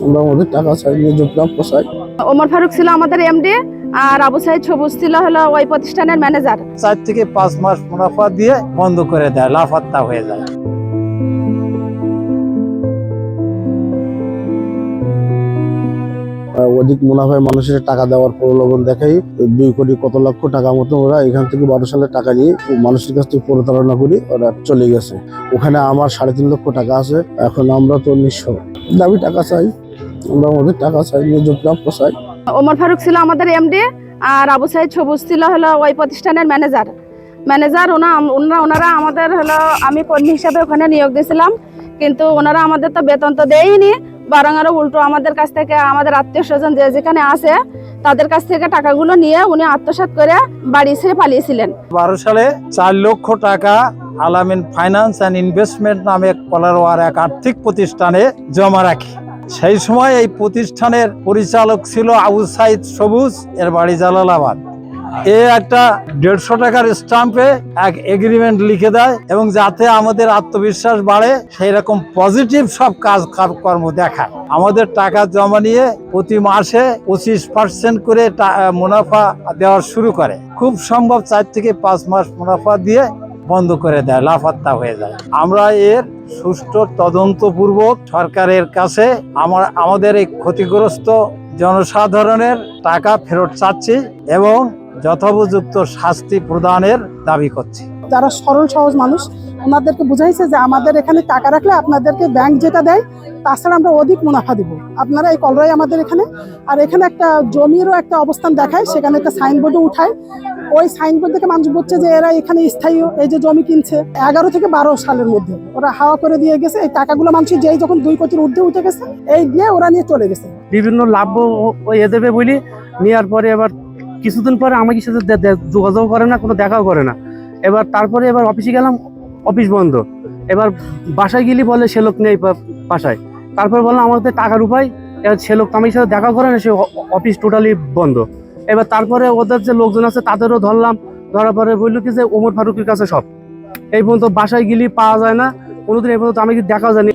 আমরা আমাদের টাকা চাই, নিজ প্রাপ্য চাই। ওমর ফারুক ছিল আমাদের এমডি, আর আবু সাইদ সবুজ ছিল হলো ওই প্রতিষ্ঠানের ম্যানেজার। 4 থেকে 5 মাস মুনাফা দিয়ে বন্ধ করে দেয়, লাফাত্তা হয়ে যায়। অধিক মুনাফায় মানুষের টাকা দেওয়ার প্রলোভন দেখাই 2 কোটি কত লক্ষ টাকা মতো ওরা এখান থেকে 12 সালে টাকা নিয়ে মানুষের কাছ থেকে প্রতারণা করে ওরা চলে গেছে। ওখানে আমার 3.5 লক্ষ টাকা আছে, এখন আমরা তো নিঃস্ব। দাবি টাকা চাই, আমরা আমাদের টাকা চাই, নিজ প্রাপ্য চাই। ওমর ফারুক ছিল আমাদের এমডি, আর আবু সাইদ সবুজ ছিল হলো ওই প্রতিষ্ঠানের ম্যানেজার। ওনারা আমাদের হলো, আমি কর্মী হিসাবে ওখানে নিয়োগ দিয়েছিলাম, কিন্তু ওনারা আমাদের তো বেতন তো দেয়নি, বরং আরো উল্টো আমাদের কাছ থেকে, আমাদের আত্মীয় স্বজন যে যেখানে আছে তাদের কাছ থেকে টাকাগুলো নিয়ে উনি আত্মসাৎ করে বাড়ি ছেড়ে পালিয়েছিলেন। 12 সালে 4 লক্ষ টাকা আলামিন ফাইন্যান্স অ্যান্ড ইনভেস্টমেন্ট নামে কলারোয়ার এক আর্থিক প্রতিষ্ঠানে জমা রাখি। সেই সময় এই প্রতিষ্ঠানের পরিচালক ছিল আবু সাইদ সবুজ, এর বাড়ি জালালাবাদ। একটা 150 টাকার স্টাম্পে এক এগ্রিমেন্ট লিখে দেয়, এবং যাতে আমাদের আত্মবিশ্বাস বাড়ে সেই রকম পজিটিভ সব কর্ম দেখায়। আমাদের টাকা জমা নিয়ে প্রতি মাসে 25% করে মুনাফা দেওয়া শুরু করে। খুব সম্ভব 4 থেকে 5 মাস মুনাফা দিয়ে বন্ধ করে দেয়, লাফাত্তা হয়ে যায়। আমরা এর সুষ্ঠু তদন্তপূর্বক সরকারের কাছে আমাদের এই ক্ষতিগ্রস্ত জনসাধারণের টাকা ফেরত চাচ্ছি এবং যথোপযুক্ত শাস্তি প্রদানের দাবি করছি। যারা সরল সহজ মানুষ, ওনাদেরকে বুঝাইছে যে আমাদের এখানে টাকা রাখলে আপনাদেরকে ব্যাংক যেটা দেয় তাছাড়া আমরা অধিক মুনাফা দিব, আপনারা এই কলরাই আমাদের এখানে। আর এখানে একটা জমিরও একটা অবস্থান দেখায়, সেখানে একটা সাইনবোর্ডও উঠায়। ওই সাইনবোর্ড থেকে মানুষ বলছে যে এরা এখানে স্থায়ী এই যে জমি কিনছে 11 থেকে 12 সালের মধ্যে ওরা হাওয়া করে দিয়ে গেছে। এই টাকাগুলো মানুষের যেই যখন 2 কোটির ঊর্ধ্বে উঠে গেছে, এই দিয়ে ওরা নিয়ে চলে গেছে। বিভিন্ন লাভ দেবে বলি নেওয়ার পরে এবার কিছুদিন পরে আমাকে সাথে যোগাযোগ করে না, কোনো দেখাও করে না। তারপরে অফিসে গেলাম, অফিস বন্ধ। এবার বাসায় গেলি বলে সে লোক নেই বাসায়। তারপরে বললাম আমাদের টাকার উপায়, এবার সে লোক আমার সাথে দেখা করে না, সে অফিস টোটালি বন্ধ। তারপরে ওদের যে লোকজন আছে তাদেরও ধরলাম, ধরার পরে বললো কি যে ওমর ফারুকের কাছে সব। এই পর্যন্ত বাসায় গেলি পাওয়া যায় না, কোনোদিন এই পর্যন্ত আমি দেখাও যায়নি।